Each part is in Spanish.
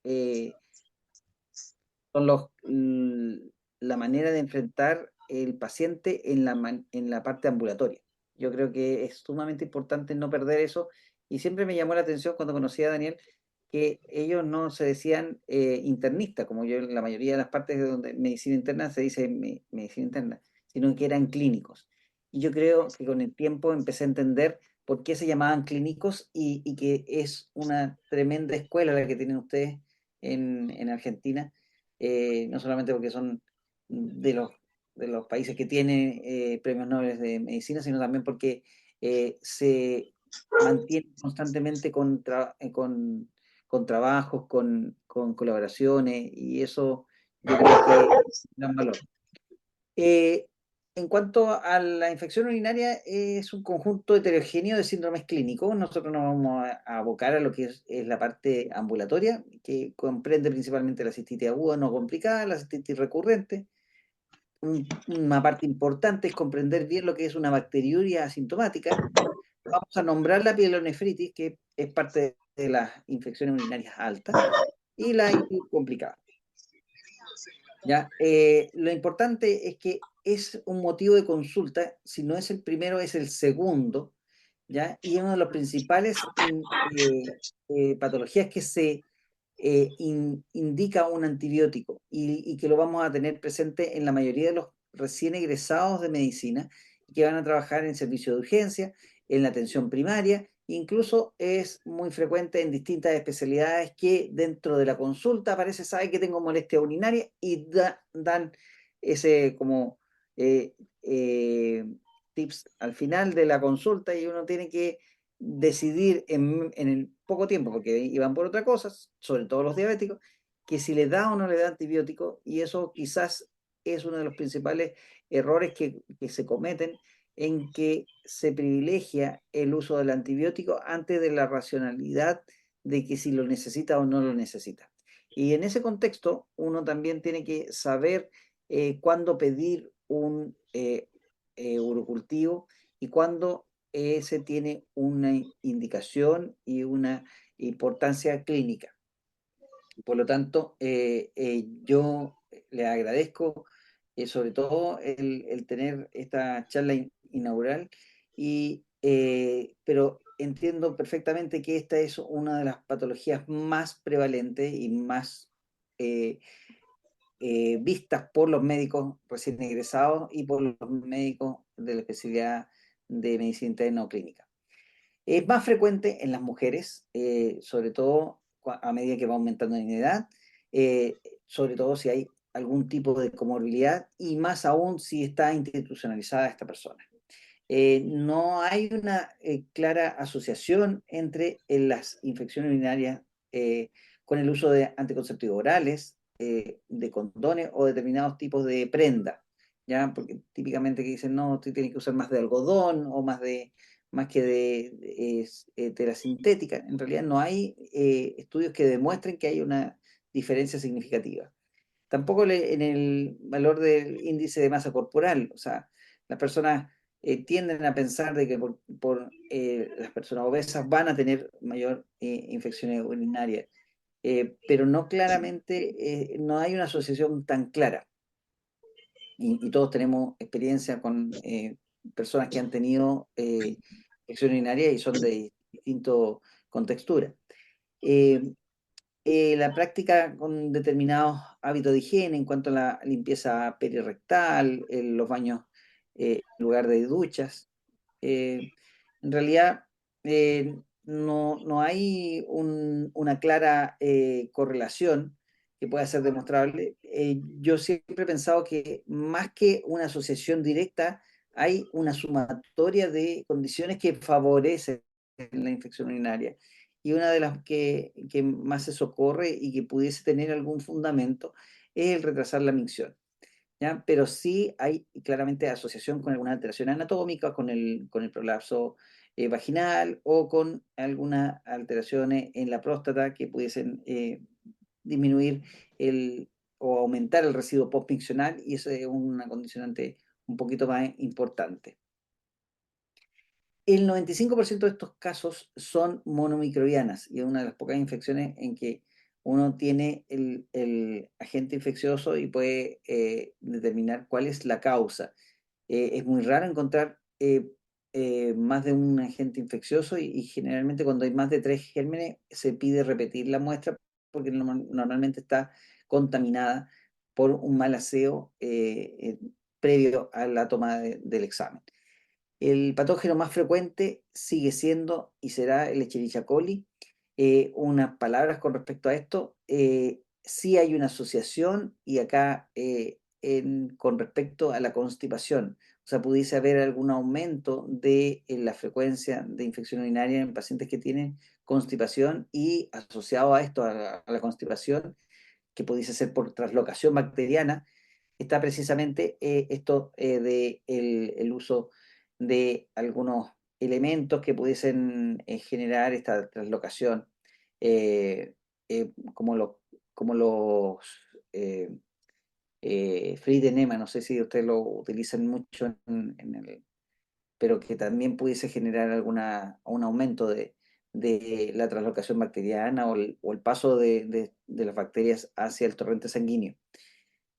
eh, son la manera de enfrentar el paciente en en la parte ambulatoria. Yo creo que es sumamente importante no perder eso y siempre me llamó la atención cuando conocí a Daniel que ellos no se decían internistas, como yo en la mayoría de las partes de donde medicina interna se dice medicina interna, sino que eran clínicos. Y yo creo que con el tiempo empecé a entender por qué se llamaban clínicos y que es una tremenda escuela la que tienen ustedes en Argentina, no solamente porque son de de los países que tienen premios Nobel de medicina, sino también porque se mantienen constantemente con trabajos, con colaboraciones, y eso yo creo que es un gran valor. Eh, en cuanto a la infección urinaria, es un conjunto heterogéneo de síndromes clínicos. Nosotros nos vamos a abocar a lo que es la parte ambulatoria, que comprende principalmente la cistitis aguda no complicada, la cistitis recurrente. Una parte importante es comprender bien lo que es una bacteriuria asintomática. Vamos a nombrar la pielonefritis, que es parte de las infecciones urinarias altas, y la ITU complicada. ¿Ya? Lo importante es que es un motivo de consulta, si no es el primero, es el segundo, ¿ya? Y es uno de los principales patologías que se indica un antibiótico y que lo vamos a tener presente en la mayoría de los recién egresados de medicina que van a trabajar en servicio de urgencia, en la atención primaria. Incluso es muy frecuente en distintas especialidades que dentro de la consulta aparece, sabe que tengo molestia urinaria y dan ese como eh, eh, tips al final de la consulta y uno tiene que decidir en el poco tiempo, porque iban por otra cosa, sobre todo los diabéticos, que si le da o no le da antibiótico, y eso quizás es uno de los principales errores que se cometen en que se privilegia el uso del antibiótico antes de la racionalidad de que si lo necesita o no lo necesita. Y en ese contexto, uno también tiene que saber cuándo pedir un urocultivo y cuándo se tiene una indicación y una importancia clínica. Por lo tanto, yo le agradezco sobre todo el tener esta charla inaugural, pero entiendo perfectamente que esta es una de las patologías más prevalentes y más eh, vistas por los médicos recién egresados y por los médicos de la especialidad de medicina interna o clínica. Es más frecuente en las mujeres, sobre todo a medida que va aumentando en edad, sobre todo si hay algún tipo de comorbilidad y más aún si está institucionalizada esta persona. No hay una clara asociación entre las infecciones urinarias con el uso de anticonceptivos orales, de condones o determinados tipos de prenda, ¿ya? Porque típicamente que dicen, no, tú tienes que usar más de algodón o más que de tela sintética. En realidad no hay estudios que demuestren que hay una diferencia significativa. Tampoco en el valor del índice de masa corporal, o sea, las personas tienden a pensar de que las personas obesas van a tener mayor infecciones urinarias, pero no claramente, no hay una asociación tan clara. Y todos tenemos experiencia con personas que han tenido infecciones urinarias y son de distinto contextura. Eh, la práctica con determinados hábitos de higiene en cuanto a la limpieza perirectal, los baños en lugar de duchas. En realidad no hay una clara correlación que pueda ser demostrable. Yo siempre he pensado que más que una asociación directa, hay una sumatoria de condiciones que favorecen la infección urinaria y una de las que más se socorre y que pudiese tener algún fundamento es el retrasar la micción, ¿ya? Pero sí hay claramente asociación con alguna alteración anatómica, con el prolapso vaginal o con algunas alteraciones en la próstata que pudiesen disminuir o aumentar el residuo postmiccional y eso es una condicionante un poquito más importante. El 95% de estos casos son monomicrobianas y es una de las pocas infecciones en que uno tiene el agente infeccioso y puede determinar cuál es la causa. Es muy raro encontrar más de un agente infeccioso y generalmente cuando hay más de 3 gérmenes se pide repetir la muestra porque normalmente está contaminada por un mal aseo previo a la toma del examen. El patógeno más frecuente sigue siendo y será el Escherichia coli. Unas palabras con respecto a esto. Sí hay una asociación y acá con respecto a la constipación. O sea, pudiese haber algún aumento de la frecuencia de infección urinaria en pacientes que tienen constipación y asociado a esto, a la constipación, que pudiese ser por translocación bacteriana, está precisamente esto de el uso de algunos elementos que pudiesen generar esta translocación, eh, como, como los eh, Fried enema, no sé si ustedes lo utilizan mucho pero que también pudiese generar un aumento de la translocación bacteriana o el paso de las bacterias hacia el torrente sanguíneo.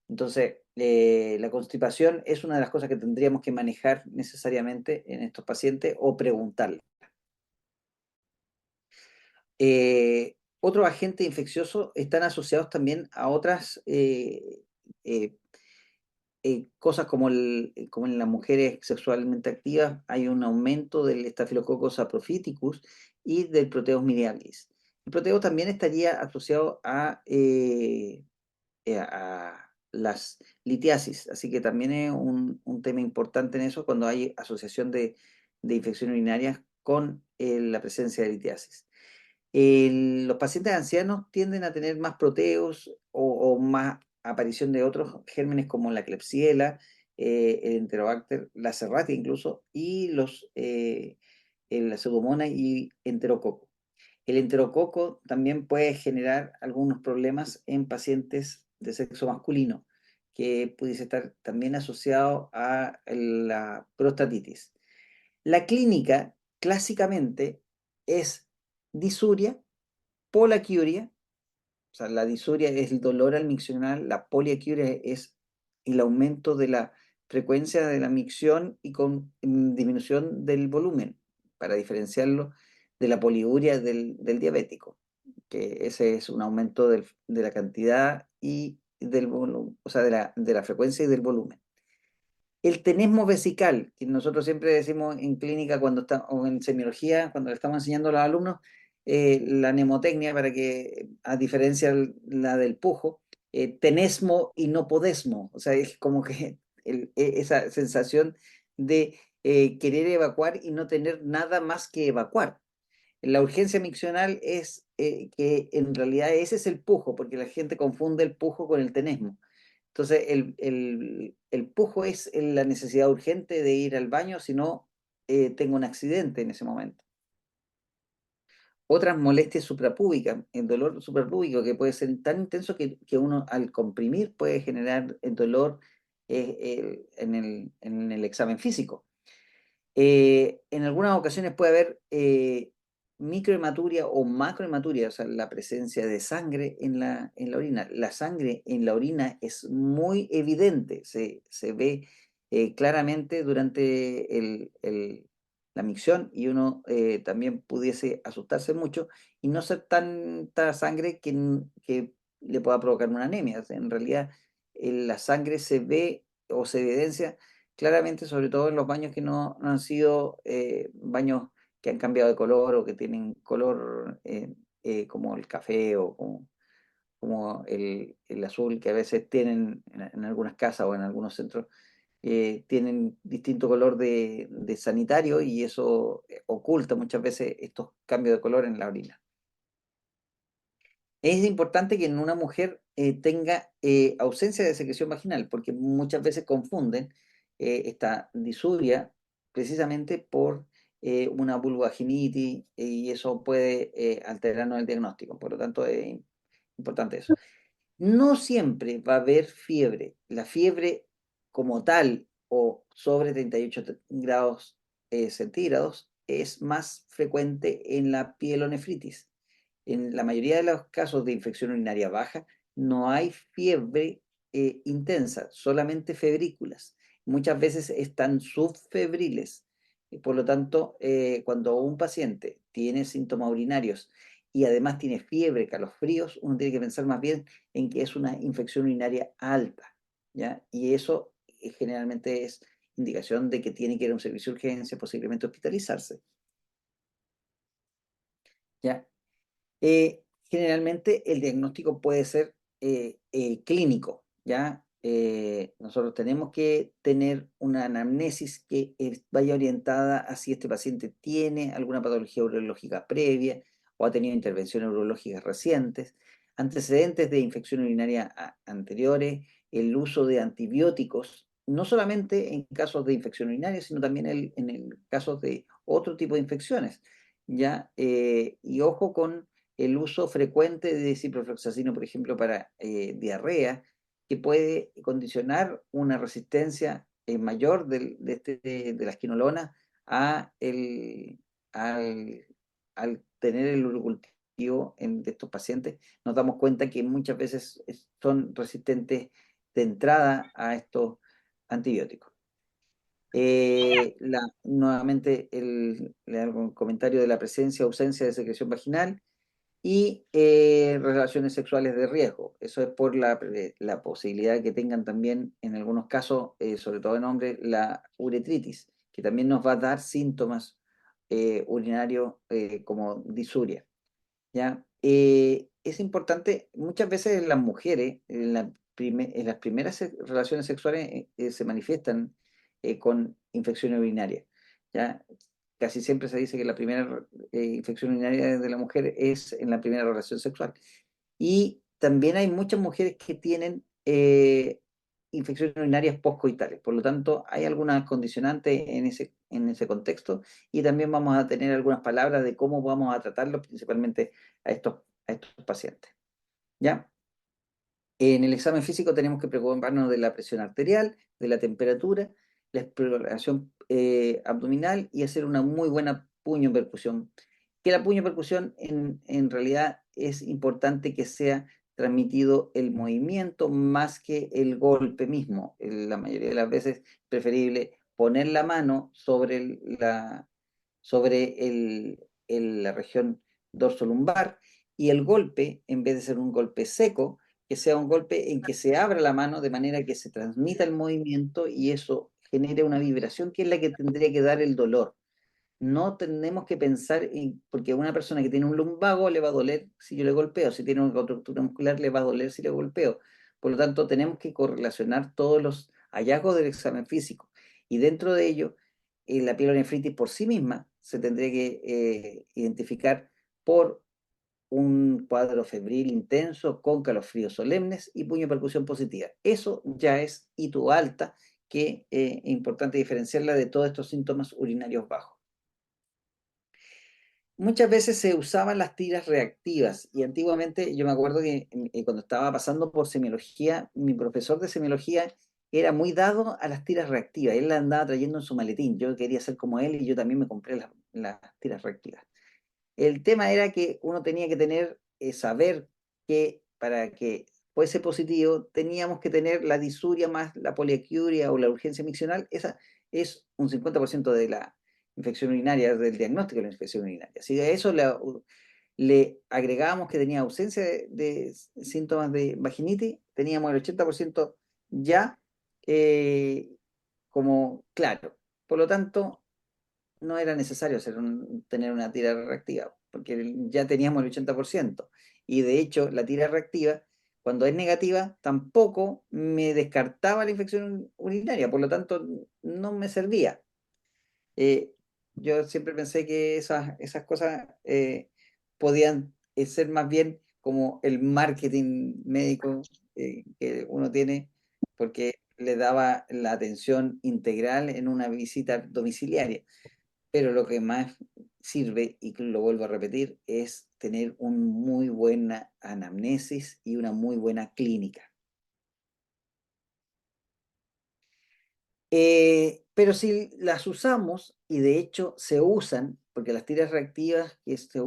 Entonces, la constipación es una de las cosas que tendríamos que manejar necesariamente en estos pacientes o preguntarle. Otros agentes infecciosos están asociados también a otras eh, cosas como en las mujeres sexualmente activas hay un aumento del Staphylococcus saprophyticus y del Proteus miliaris. El Proteus también estaría asociado a las litiasis, así que también es un tema importante en eso cuando hay asociación de infección urinaria con la presencia de litiasis. Los pacientes ancianos tienden a tener más proteos o más aparición de otros gérmenes como la Klebsiella, el Enterobacter, la Serratia incluso, y la Pseudomonas y Enterococo. El enterococo también puede generar algunos problemas en pacientes de sexo masculino, que pudiese estar también asociado a la prostatitis. La clínica, clásicamente, es disuria, polaquiuria, o sea, la disuria es el dolor al miccionar, la poliaquiuria es el aumento de la frecuencia de la micción y con disminución del volumen, para diferenciarlo de la poliuria del diabético, que ese es un aumento de la cantidad y del volumen, o sea, de la frecuencia y del volumen. El tenesmo vesical, que nosotros siempre decimos en clínica cuando está, o en semiología, cuando le estamos enseñando a los alumnos, la mnemotecnia para que, a diferencia la del pujo, tenesmo y no podesmo, o sea, es como que esa sensación de querer evacuar y no tener nada más que evacuar. La urgencia miccional es que en realidad ese es el pujo, porque la gente confunde el pujo con el tenesmo. Entonces, el pujo es la necesidad urgente de ir al baño, si no, tengo un accidente en ese momento. Otras molestias suprapúbicas, el dolor suprapúbico que puede ser tan intenso que uno al comprimir puede generar el dolor en el examen físico. En algunas ocasiones puede haber microhematuria o macrohematuria, o sea, la presencia de sangre en la orina. La sangre en la orina es muy evidente, se ve claramente durante la micción y uno también pudiese asustarse mucho y no ser tanta sangre que le pueda provocar una anemia. O sea, en realidad, la sangre se ve o se evidencia claramente, sobre todo en los baños que no han sido baños que han cambiado de color o que tienen color como el café o como el azul que a veces tienen en algunas casas o en algunos centros, tienen distinto color de sanitario y eso oculta muchas veces estos cambios de color en la orina. Es importante que en una mujer tenga ausencia de secreción vaginal, porque muchas veces confunden esta disuria precisamente por una vulvovaginitis y eso puede alterarnos el diagnóstico. Por lo tanto, es importante eso. No siempre va a haber fiebre. La fiebre como tal o sobre 38 grados centígrados es más frecuente en la pielonefritis. en la mayoría de los casos de infección urinaria baja, no hay fiebre intensa, solamente febrículas. Muchas veces están subfebriles. Y por lo tanto, cuando un paciente tiene síntomas urinarios y además tiene fiebre, calofríos, uno tiene que pensar más bien en que es una infección urinaria alta, ¿ya? Y eso generalmente es indicación de que tiene que ir a un servicio de urgencia, posiblemente hospitalizarse, ¿ya? Generalmente el diagnóstico puede ser clínico, ¿ya? Nosotros tenemos que tener una anamnesis que vaya orientada a si este paciente tiene alguna patología urológica previa o ha tenido intervenciones urológicas recientes, antecedentes de infección urinaria anteriores, el uso de antibióticos, no solamente en casos de infección urinaria, sino también en el caso de otro tipo de infecciones, ¿ya? Y ojo con el uso frecuente de ciprofloxacino, por ejemplo, para diarrea, que puede condicionar una resistencia mayor de la esquinolona a al, al tener el urocultivo de estos pacientes. Nos damos cuenta que muchas veces son resistentes de entrada a estos antibióticos. Nuevamente, le hago un comentario de la presencia o ausencia de secreción vaginal y relaciones sexuales de riesgo. Eso es por la posibilidad que tengan también, en algunos casos, sobre todo en hombres, la uretritis, que también nos va a dar síntomas urinarios como disuria, ¿ya? Es importante, muchas veces en las mujeres, en las primeras relaciones sexuales se manifiestan con infección urinaria, ¿ya? Casi siempre se dice que la primera infección urinaria de la mujer es en la primera relación sexual. Y también hay muchas mujeres que tienen infecciones urinarias postcoitales. Por lo tanto, hay algunas condicionantes en ese contexto y también vamos a tener algunas palabras de cómo vamos a tratarlo, principalmente a estos pacientes. ¿Ya? En el examen físico tenemos que preocuparnos de la presión arterial, de la temperatura, la exploración abdominal y hacer una muy buena puño percusión. Que la puño percusión en realidad es importante que sea transmitido el movimiento más que el golpe mismo. La mayoría de las veces es preferible poner la mano sobre la región dorsolumbar y el golpe, en vez de ser un golpe seco, que sea un golpe en que se abra la mano de manera que se transmita el movimiento y eso genere una vibración que es la que tendría que dar el dolor. No tenemos que pensar en, porque una persona que tiene un lumbago le va a doler si yo le golpeo, si tiene una contractura muscular le va a doler si le golpeo. Por lo tanto, tenemos que correlacionar todos los hallazgos del examen físico. Y dentro de ello, la pielonefritis por sí misma se tendría que identificar por un cuadro febril intenso con calofríos solemnes y puño percusión positiva. Eso ya es hito alta, que es importante diferenciarla de todos estos síntomas urinarios bajos. Muchas veces se usaban las tiras reactivas y antiguamente yo me acuerdo que cuando estaba pasando por semiología, mi profesor de semiología era muy dado a las tiras reactivas. Él la andaba trayendo en su maletín. Yo quería ser como él y yo también me compré las tiras reactivas. El tema era que uno tenía que tener, saber que para que fuese positivo teníamos que tener la disuria más la poliaquiuria o la urgencia miccional. Esa es un 50% de la infección urinaria, del diagnóstico de la infección urinaria. Si a eso le agregábamos que tenía ausencia de síntomas de vaginitis, teníamos el 80% ya eh, como claro. Por lo tanto, no era necesario tener una tira reactiva, porque ya teníamos el 80%. Y de hecho, la tira reactiva, cuando es negativa, tampoco me descartaba la infección urinaria, por lo tanto, no me servía. Eh, yo siempre pensé que esas cosas podían ser más bien como el marketing médico que uno tiene, porque le daba la atención integral en una visita domiciliaria. Pero lo que más sirve, y lo vuelvo a repetir, es tener una muy buena anamnesis y una muy buena clínica. Pero si las usamos, y de hecho se usan porque las tiras reactivas que se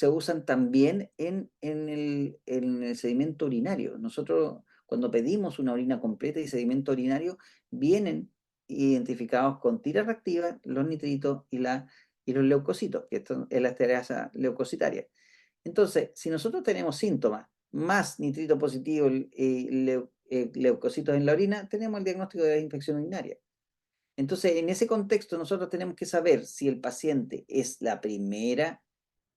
usan también en el sedimento urinario. Nosotros, cuando pedimos una orina completa y sedimento urinario, vienen identificados con tiras reactivas, los nitritos y los leucocitos, que esto es la esterasa leucocitaria. Entonces, si nosotros tenemos síntomas más nitrito positivo y leucocitos en la orina, tenemos el diagnóstico de la infección urinaria. Entonces, en ese contexto, nosotros tenemos que saber si el paciente es la primera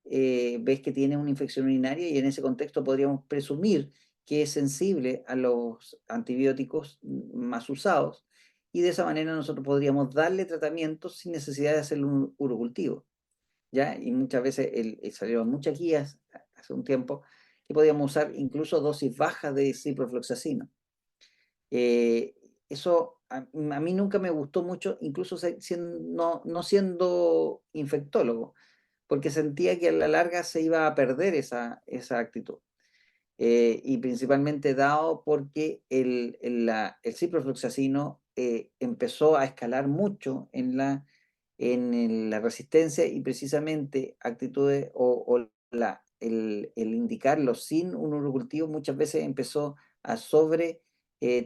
vez que tiene una infección urinaria, y en ese contexto podríamos presumir que es sensible a los antibióticos más usados, y de esa manera nosotros podríamos darle tratamiento sin necesidad de hacer un urocultivo, ¿ya? Y muchas veces salieron muchas guías hace un tiempo que podíamos usar incluso dosis bajas de ciprofloxacino. Eh, Eso a mí nunca me gustó mucho, incluso no siendo infectólogo, porque sentía que a la larga se iba a perder esa actitud. Y principalmente dado porque el ciprofloxacino empezó a escalar mucho en la resistencia, y precisamente actitudes el indicarlo sin un urocultivo muchas veces empezó a sobre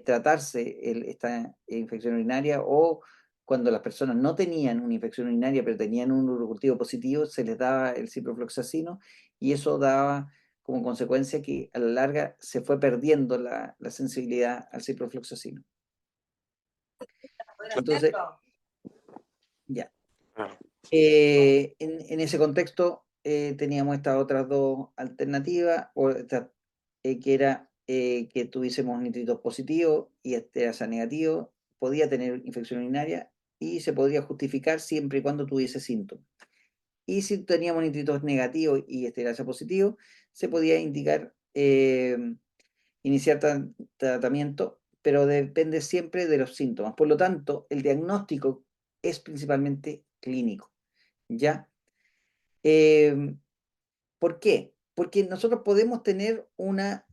tratarse esta infección urinaria, o cuando las personas no tenían una infección urinaria pero tenían un urocultivo positivo, se les daba el ciprofloxacino, y eso daba como consecuencia que a la larga se fue perdiendo la sensibilidad al ciprofloxacino. Entonces, ya. Claro. En ese contexto teníamos estas otras dos alternativas, que era que tuviésemos nitritos positivos y esterasa negativo, podía tener infección urinaria y se podría justificar siempre y cuando tuviese síntomas. Y si teníamos nitritos negativos y esterasa positivo, se podía indicar iniciar tratamiento, pero depende siempre de los síntomas. Por lo tanto, el diagnóstico es principalmente clínico, ¿ya? Eh, ¿Por qué? Porque nosotros podemos tener una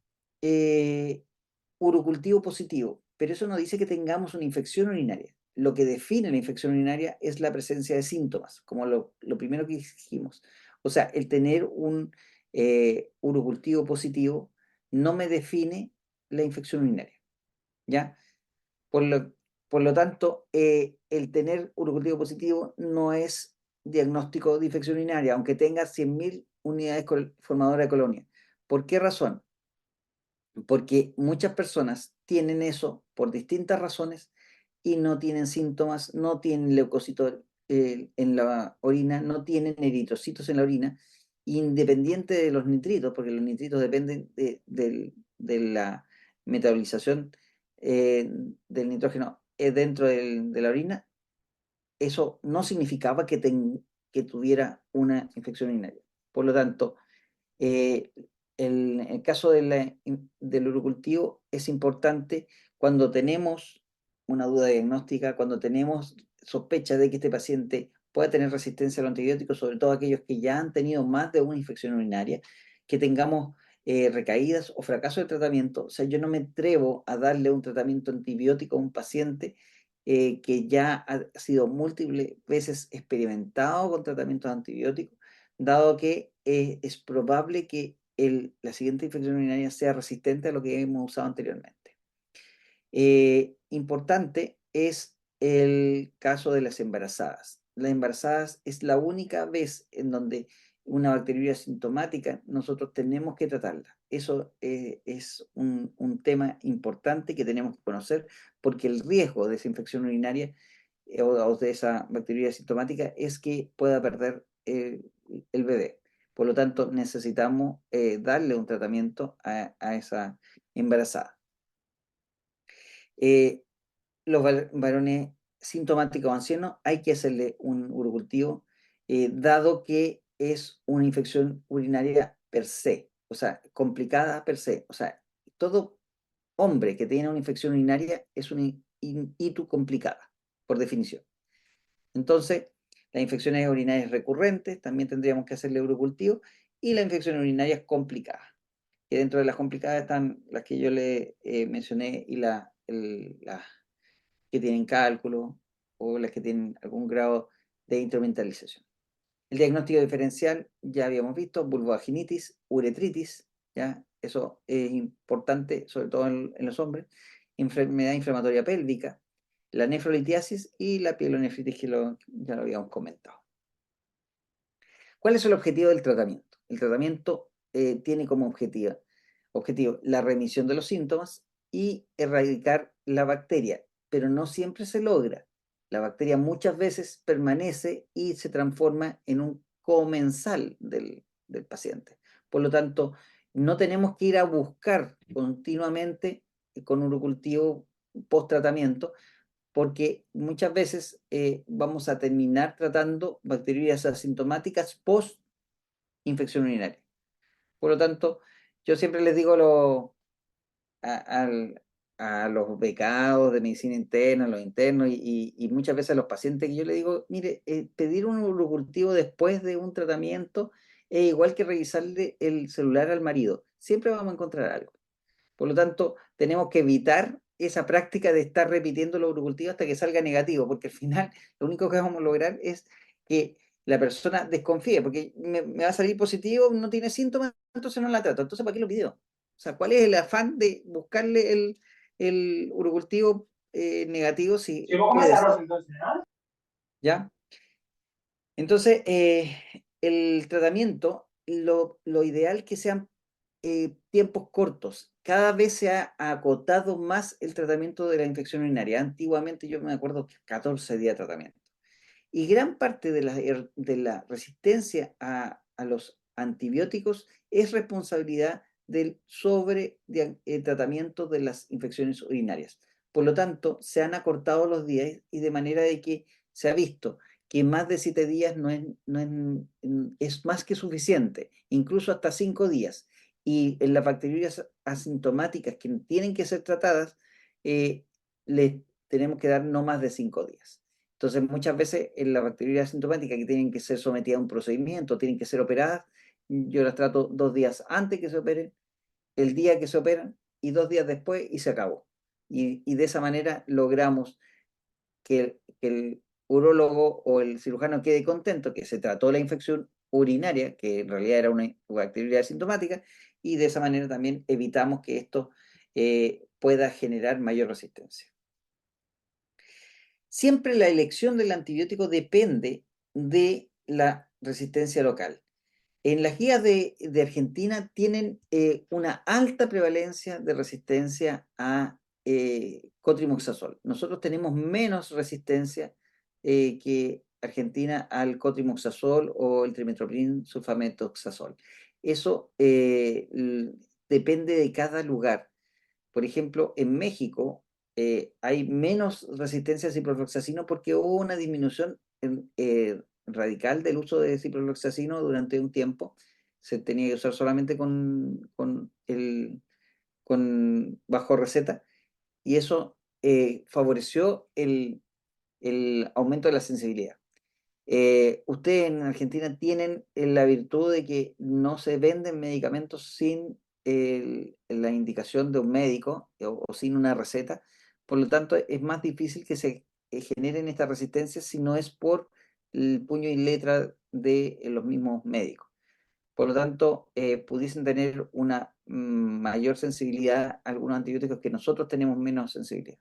urocultivo positivo, pero eso no dice que tengamos una infección urinaria. Lo que define la infección urinaria es la presencia de síntomas, como lo primero que dijimos. O sea, el tener un urocultivo positivo no me define la infección urinaria, ¿ya? Por lo, por lo tanto, el tener urocultivo positivo no es diagnóstico de infección urinaria, aunque tenga 100.000 unidades formadoras de colonia. ¿Por qué razón? Porque muchas personas tienen eso por distintas razones y no tienen síntomas, no tienen leucocitos en la orina, no tienen eritrocitos en la orina, independiente de los nitritos, porque los nitritos dependen de la metabolización del nitrógeno dentro de la orina. Eso no significaba que tuviera una infección urinaria. Por lo tanto, eh, el caso del urocultivo es importante cuando tenemos una duda diagnóstica, cuando tenemos sospecha de que este paciente pueda tener resistencia a los antibióticos, sobre todo aquellos que ya han tenido más de una infección urinaria, que tengamos recaídas o fracaso de tratamiento. O sea, yo no me atrevo a darle un tratamiento antibiótico a un paciente que ya ha sido múltiples veces experimentado con tratamientos antibióticos, dado que es probable que la siguiente infección urinaria sea resistente a lo que hemos usado anteriormente. Importante es el caso de las embarazadas. Las embarazadas es la única vez en donde una bacteriuria sintomática nosotros tenemos que tratarla. Eso es un tema importante que tenemos que conocer, porque el riesgo de esa infección urinaria o de esa bacteriuria sintomática es que pueda perder el bebé. Por lo tanto, necesitamos darle un tratamiento a esa embarazada. Eh, los varones sintomáticos ancianos hay que hacerle un urocultivo, dado que es una infección urinaria per se, o sea, complicada per se. O sea, todo hombre que tiene una infección urinaria es una ITU complicada, por definición. Entonces, las infecciones urinarias recurrentes también tendríamos que hacerle urocultivo, y las infecciones urinarias complicadas, que dentro de las complicadas están las que yo le mencioné, y las que tienen cálculo o las que tienen algún grado de instrumentalización. El diagnóstico diferencial, ya habíamos visto, vulvovaginitis, uretritis, ¿ya? Eso es importante, sobre todo en los hombres. Enfermedad inflamatoria pélvica, la nefrolitiasis y la pielonefritis, que ya lo habíamos comentado. ¿Cuál es el objetivo del tratamiento? El tratamiento tiene como objetivo la remisión de los síntomas y erradicar la bacteria, pero no siempre se logra. La bacteria muchas veces permanece y se transforma en un comensal del paciente. Por lo tanto, no tenemos que ir a buscar continuamente con urocultivo post-tratamiento, porque muchas veces vamos a terminar tratando bacterias asintomáticas post-infección urinaria. Por lo tanto, yo siempre les digo a, al- a los becados de medicina interna, a los internos y muchas veces a los pacientes que yo les digo, mire, pedir un urocultivo después de un tratamiento es igual que revisarle el celular al marido. Siempre vamos a encontrar algo. Por lo tanto, tenemos que evitar esa práctica de estar repitiendo los urocultivos hasta que salga negativo, porque al final lo único que vamos a lograr es que la persona desconfíe, porque me va a salir positivo, no tiene síntomas, entonces no la trato. Entonces, ¿para qué lo pidió? O sea, ¿cuál es el afán de buscarle el urocultivo negativo si ¿Y vos puede comés ser? arroz entonces, no? ¿Ya? Entonces, el tratamiento, lo ideal que sean tiempos cortos. Cada vez se ha acotado más el tratamiento de la infección urinaria. Antiguamente yo me acuerdo que 14 días de tratamiento. Y gran parte de la resistencia a los antibióticos es responsabilidad del tratamiento de las infecciones urinarias. Por lo tanto, se han acortado los días y de manera de que se ha visto que más de 7 días es más que suficiente, incluso hasta 5 días. Y en las bacterias asintomáticas que tienen que ser tratadas, les tenemos que dar no más de 5 días. Entonces, muchas veces en la bacteriuria asintomática que tienen que ser sometidas a un procedimiento, tienen que ser operadas, yo las trato 2 días antes que se operen, el día que se operan y 2 días después y se acabó. Y de esa manera logramos que el urólogo o el cirujano quede contento que se trató la infección urinaria, que en realidad era una bacteriuria asintomática, y de esa manera también evitamos que esto pueda generar mayor resistencia. Siempre la elección del antibiótico depende de la resistencia local. En las guías de Argentina tienen una alta prevalencia de resistencia a cotrimoxazol. Nosotros tenemos menos resistencia que Argentina al cotrimoxazol o el trimethoprim sulfametoxazol. Eso depende de cada lugar. Por ejemplo, en México hay menos resistencia a ciprofloxacino porque hubo una disminución radical del uso de ciprofloxacino durante un tiempo. Se tenía que usar solamente bajo receta y eso favoreció el aumento de la sensibilidad. Ustedes en Argentina tienen la virtud de que no se venden medicamentos sin la indicación de un médico o sin una receta. Por lo tanto, es más difícil que se generen estas resistencias si no es por el puño y letra de los mismos médicos. Por lo tanto, pudiesen tener una mayor sensibilidad a algunos antibióticos que nosotros tenemos menos sensibilidad.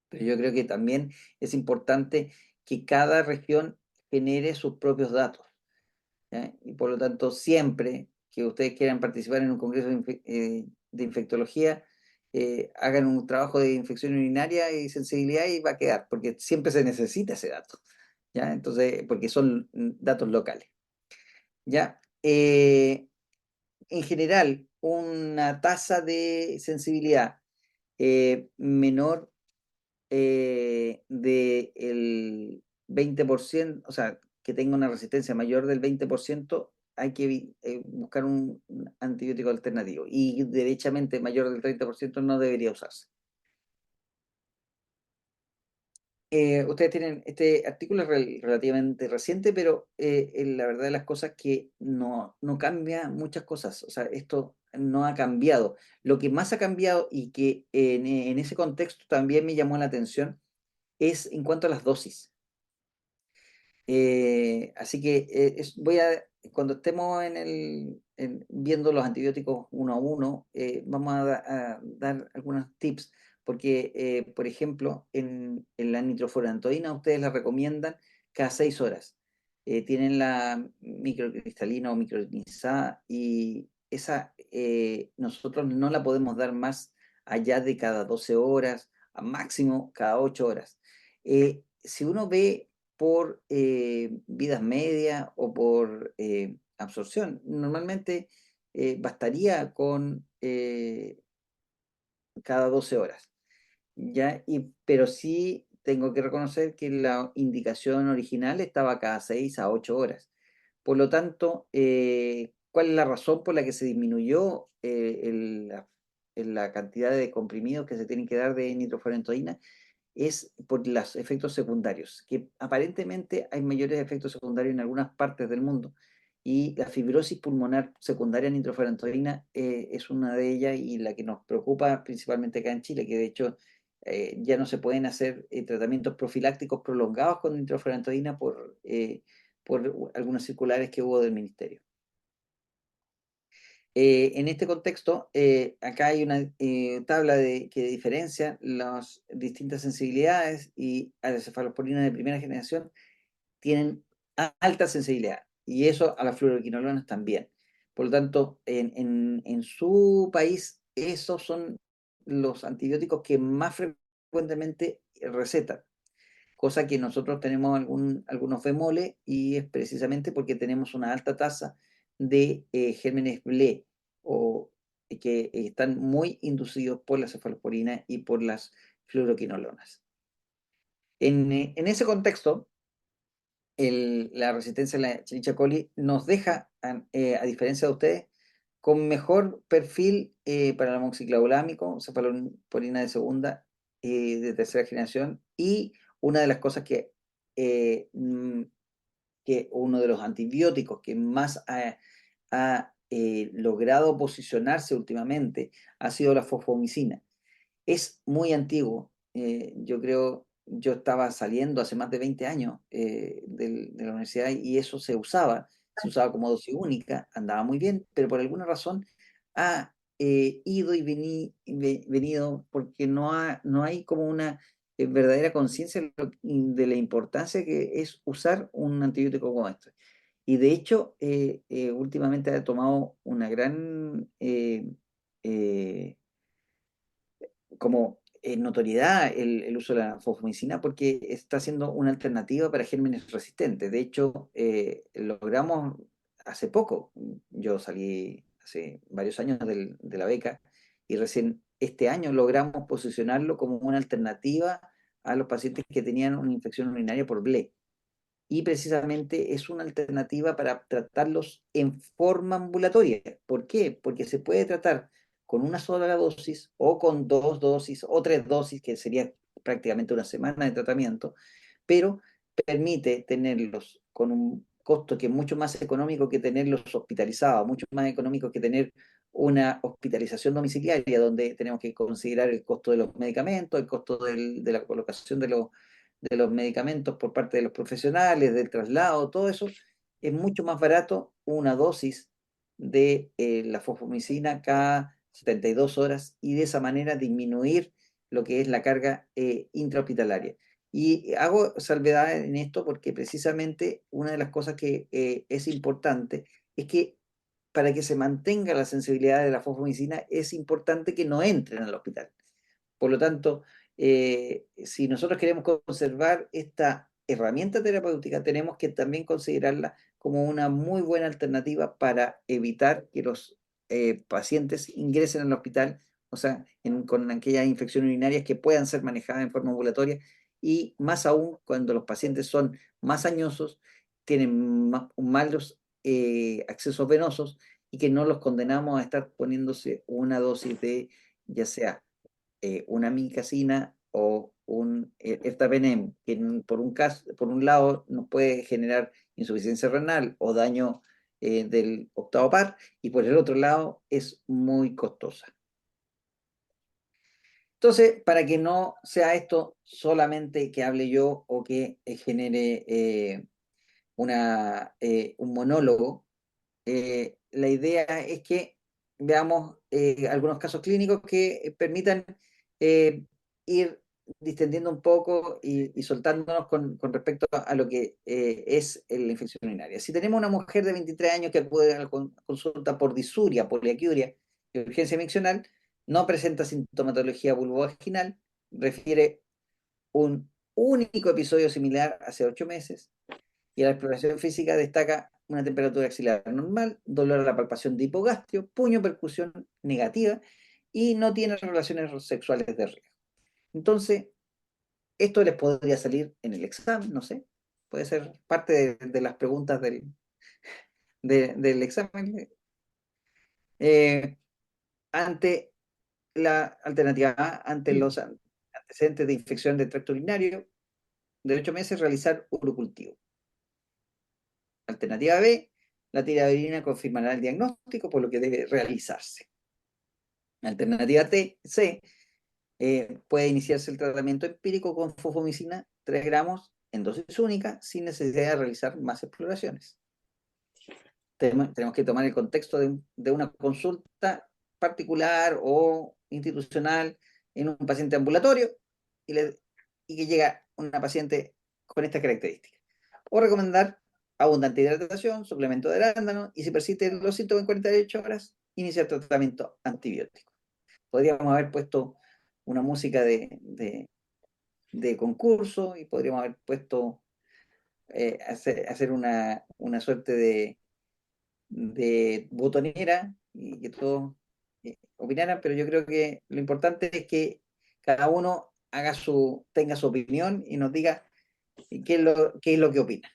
Pero yo creo que también es importante que cada región genere sus propios datos, ¿ya? Y por lo tanto, siempre que ustedes quieran participar en un congreso de infectología, hagan un trabajo de infección urinaria y sensibilidad y va a quedar, porque siempre se necesita ese dato, ¿ya? Entonces, porque son datos locales, ¿ya? En general, una tasa de sensibilidad menor del 20%, o sea, que tenga una resistencia mayor del 20%, hay que buscar un antibiótico alternativo. Y derechamente mayor del 30% no debería usarse. Ustedes tienen, este artículo es relativamente reciente, pero la verdad de las cosas es que no cambia muchas cosas. O sea, esto no ha cambiado. Lo que más ha cambiado y que en ese contexto también me llamó la atención es en cuanto a las dosis. Así que cuando estemos viendo los antibióticos uno a uno, vamos a dar algunos tips, porque, por ejemplo, en la nitrofurantoína ustedes la recomiendan cada 6 horas. Tienen la microcristalina o micronizada y esa nosotros no la podemos dar más allá de cada 12 horas, a máximo cada 8 horas. Si uno ve por vidas medias o por absorción. Normalmente bastaría con cada 12 horas, ¿ya? Pero sí tengo que reconocer que la indicación original estaba cada 6 a 8 horas. Por lo tanto, ¿cuál es la razón por la que se disminuyó la cantidad de comprimidos que se tienen que dar de nitrofurantoína? Es por los efectos secundarios, que aparentemente hay mayores efectos secundarios en algunas partes del mundo. Y la fibrosis pulmonar secundaria a nitrofurantoína es una de ellas y la que nos preocupa principalmente acá en Chile, que de hecho ya no se pueden hacer tratamientos profilácticos prolongados con nitrofurantoína por algunas circulares que hubo del ministerio. En este contexto, acá hay una tabla que diferencia las distintas sensibilidades y a las cefalosporinas de primera generación tienen alta sensibilidad y eso a las fluoroquinolonas también. Por lo tanto, en su país, esos son los antibióticos que más frecuentemente recetan, cosa que nosotros tenemos algunos bemoles y es precisamente porque tenemos una alta tasa de gérmenes BLE o que están muy inducidos por la cefalosporina y por las fluoroquinolonas. En ese contexto, la resistencia a la Escherichia coli nos deja, a diferencia de ustedes, con mejor perfil para el amoxiclavulámico, cefalosporina de segunda y de tercera generación, y una de las cosas eh, mm, que uno de los antibióticos que más ha logrado posicionarse últimamente ha sido la fosfomicina. Es muy antiguo. Yo creo, yo estaba saliendo hace más de 20 años de la universidad y eso se usaba como dosis única, andaba muy bien, pero por alguna razón ha ido y venido porque no hay como una verdadera conciencia de la importancia que es usar un antibiótico como este. Y de hecho, últimamente ha tomado una gran como notoriedad el uso de la fosfomicina porque está siendo una alternativa para gérmenes resistentes. De hecho, logramos hace poco, yo salí hace varios años de la beca y recién este año logramos posicionarlo como una alternativa a los pacientes que tenían una infección urinaria por BLE y precisamente es una alternativa para tratarlos en forma ambulatoria. ¿Por qué? Porque se puede tratar con una sola dosis o con 2 dosis o 3 dosis, que sería prácticamente una semana de tratamiento, pero permite tenerlos con un costo que es mucho más económico que tenerlos hospitalizados, mucho más económico que tener una hospitalización domiciliaria, donde tenemos que considerar el costo de los medicamentos, el costo de la colocación de los medicamentos por parte de los profesionales, del traslado, todo eso, es mucho más barato una dosis de la fosfomicina cada 72 horas y de esa manera disminuir lo que es la carga intrahospitalaria. Y hago salvedad en esto porque precisamente una de las cosas que es importante es que para que se mantenga la sensibilidad de la fosfomicina es importante que no entren al hospital. Por lo tanto, si nosotros queremos conservar esta herramienta terapéutica, tenemos que también considerarla como una muy buena alternativa para evitar que los pacientes ingresen al hospital, o sea, con aquellas infecciones urinarias que puedan ser manejadas en forma ambulatoria, y más aún cuando los pacientes son más añosos, tienen malos accesos venosos y que no los condenamos a estar poniéndose una dosis de ya sea una amicacina o un ertapenem, que por un lado nos puede generar insuficiencia renal o daño del octavo par, y por el otro lado es muy costosa. Entonces, para que no sea esto solamente que hable yo o que genere un monólogo. La idea es que veamos algunos casos clínicos que permitan ir distendiendo un poco y soltándonos con respecto a lo que es la infección urinaria. Si tenemos una mujer de 23 años que acude a la consulta por disuria, poliaquiuria y urgencia miccional, no presenta sintomatología vulvovaginal, refiere un único episodio similar hace 8 meses, y a la exploración física destaca una temperatura axilar normal, dolor a la palpación de hipogastrio, puño percusión negativa y no tiene relaciones sexuales de riesgo. Entonces, esto les podría salir en el examen, no sé, puede ser parte de las preguntas del examen. Eh, ante la alternativa A, ante los antecedentes de infección del tracto urinario de 8 meses, realizar urocultivo. Alternativa B, la tiradina confirmará el diagnóstico, por lo que debe realizarse. Alternativa C, puede iniciarse el tratamiento empírico con fofomicina 3 gramos en dosis única sin necesidad de realizar más exploraciones. Tenemos que tomar el contexto de una consulta particular o institucional en un paciente ambulatorio y que llega una paciente con estas características. O recomendar abundante hidratación, suplemento de arándano y si persisten los síntomas en 48 horas, iniciar tratamiento antibiótico. Podríamos haber puesto una música de concurso y podríamos haber puesto, hacer una suerte de botonera y que todos opinaran, pero yo creo que lo importante es que cada uno tenga su opinión y nos diga qué es lo que opina.